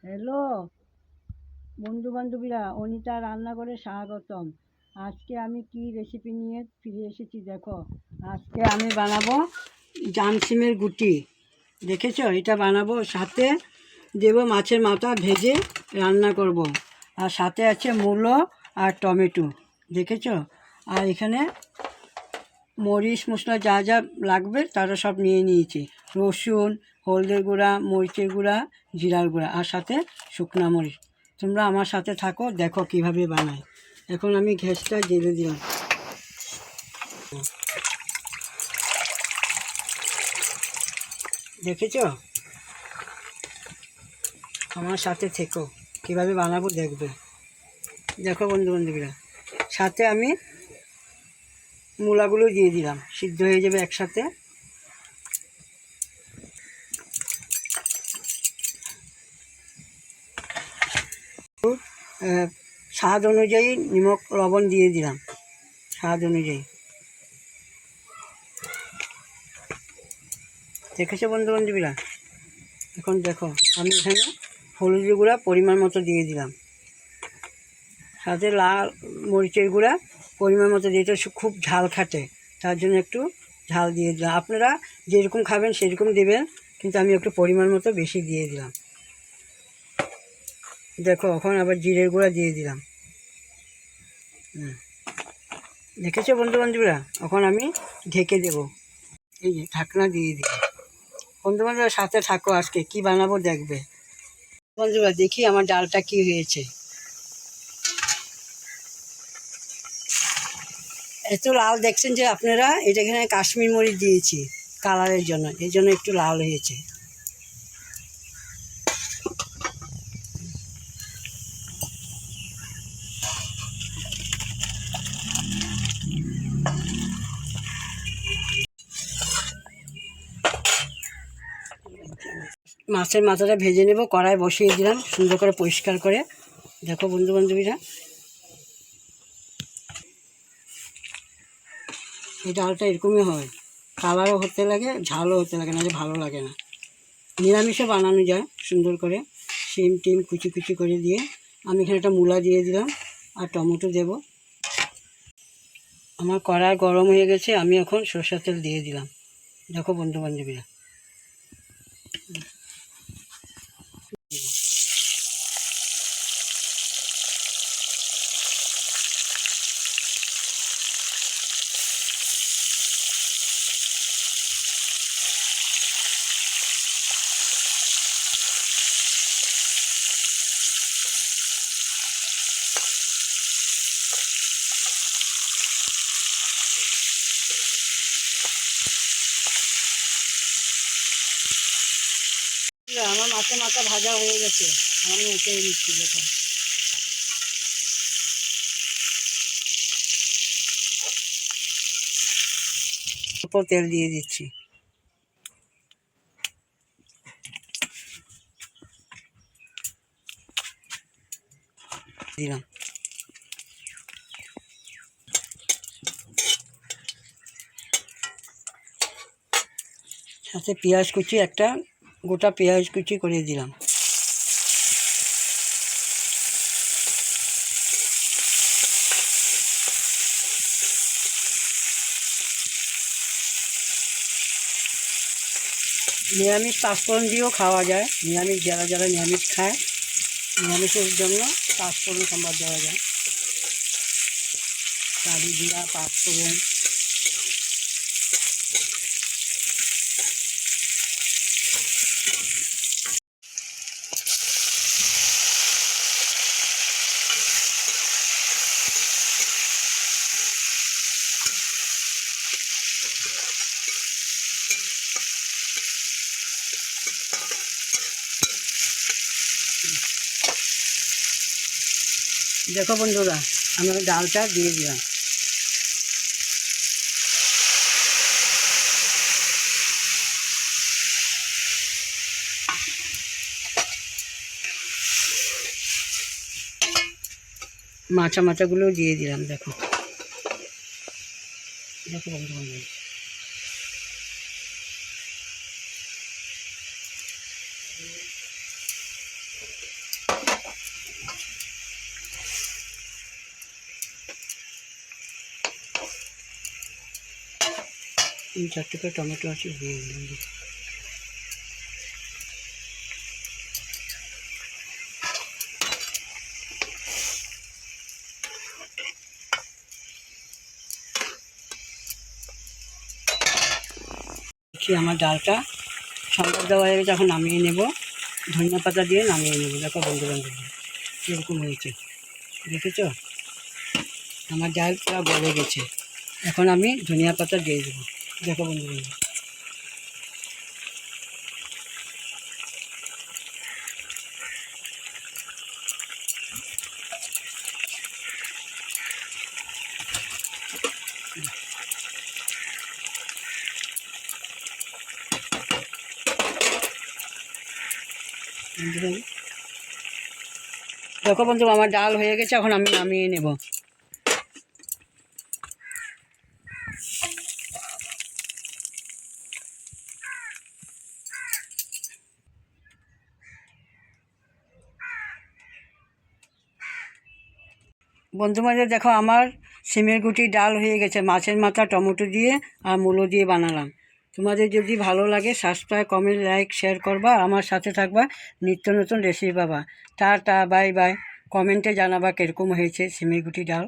Hello বন্ধু বান্ধবীরা, অনিতা রান্নাঘরে স্বাগতম। আজকে আমি কি রেসিপি নিয়ে ফিরে এসেছি দেখো। আজকে আমি বানাবো জামসিমের গুটি। দেখেছো, এটা বানাবো, সাথে দেবো মাছের মাথা ভেজে রান্না করব। আর সাথে আছে মূলো আর টমেটো, দেখেছো। আর এখানে মরিচ মশলা যা যা লাগবে তারা সব নিয়ে নিয়েছি। রসুন, হলদের গুঁড়া, মরিচের গুঁড়া, জিরার গুঁড়া, আর সাথে শুকনা মরিচ। তোমরা আমার সাথে থাকো, দেখো কিভাবে বানাই। এখন আমি গ্যাসটা জ্বেলে দিলাম। দেখেছো, আমার সাথে থেকো, কিভাবে বানাবো দেখবে। দেখো বন্ধু বান্ধবীরা, সাথে আমি মূলাগুলো দিয়ে দিলাম, সিদ্ধ হয়ে যাবে একসাথে। স্বাদ অনুযায়ী নিমক লবণ দিয়ে দিলাম, স্বাদ অনুযায়ী। দেখেছো বন্ধু বান্ধবীরা, এখন দেখো আমি এখানে হলুদের গুঁড়া পরিমাণ মতো দিয়ে দিলাম, সাথে লাল মরিচের গুঁড়া পরিমাণ মতো দিয়ে। এটা খুব ঝাল খাটে, তার জন্য একটু ঝাল দিয়ে দিলাম। আপনারা যেরকম খাবেন সেরকম দেবেন, কিন্তু আমি একটু পরিমাণ মতো বেশি দিয়ে দিলাম। দেখো এখন আবার জিরের গুঁড়া দিয়ে দিলাম। দেখেছো বন্ধু বান্ধবীরা, এখন আমি ঢেকে দেবো। এই যে ঢাকনা দিয়ে দিলাম। বন্ধু বান্ধবীরা সাথে থাকো, আজকে কি বানাবো দেখবে। বন্ধুরা দেখি আমার ডালটা কি হয়েছে। এত লাল দেখছেন যে আপনারা, এটা এখানে কাশ্মীর মরিচ দিয়েছি কালারের জন্য, এই জন্য একটু লাল হয়েছে। মাছের মাথাটা ভেজে নেব, কড়াই বসিয়ে দিলাম সুন্দর করে পরিষ্কার করে। দেখো বন্ধু বান্ধবীরা, এই ডালটা এরকমই হয়, কালারও হতে লাগে, ঝালও হতে লাগে, নাহলে ভালো লাগে না। নিরামিষে বানানো যায় সুন্দর করে, শিম টিম কুচি কুচি করে দিয়ে। আমি এখানে একটা মূলা দিয়ে দিলাম আর টমেটো দেব। আমার কড়াই গরম হয়ে গেছে, আমি এখন সরষের তেল দিয়ে দিলাম। দেখো বন্ধু বান্ধবীরা, আমার মাছের মাথা ভাজা হয়ে গেছে, আমি উঠে নিচ্ছি। দেখো উপর তেল দিয়ে দিচ্ছি, দিলাম। সাথে পেঁয়াজ কুচি, একটা গোটা পেঁয়াজ কুচি করে দিলাম। নিরামিষ পাঁচফোড়ন দিয়েও খাওয়া যায়, নিরামিষ যারা যারা নিরামিষ খায়, নিরামিষের জন্য পাঁচফোড়ন সম্বাদ দেওয়া যায়। কারি জিরা, পাঁচফোড়ন। দেখো বন্ধুরা, আমি ডালটা দিয়ে দিলাম। মাথাগুলোও দিয়ে দিলাম। দেখো দেখো বন্ধু বান্ধব, 3-4 করে টমেটো আছে দিয়ে দিলাম। আমার ডালটা সম্বাদ দেওয়া হয়ে গেছে, এখন নামিয়ে নেব। ধনিয়া পাতা দিয়ে নামিয়ে নেব। দেখো বন্ধু বান্ধব কীরকম হয়েছে, দেখেছ? আমার ডাল পুরো গলে গেছে। এখন আমি ধনিয়া পাতা দিয়ে দেবো। দেখো বন্ধু বান্ধব, দেখো বন্ধু আমার ডাল হয়ে গেছে, এখন আমি নামিয়ে নেব। বন্ধু বান্ধব দেখো আমার সিমের গুটি ডাল হয়ে গেছে, মাছের মাথা টমেটো দিয়ে আর মূলো দিয়ে বানালাম। তোমাদের যদি ভালো লাগে সাবস্ক্রাইব, কমেন্ট, লাইক, শেয়ার করবা, আমার সাথে থাকবা, নিত্য নতুন রেসিপি পাবা। Tata, bye bye. কমেন্টে জানাবা কীরকম হয়েছে সিমের গুটি ডাল।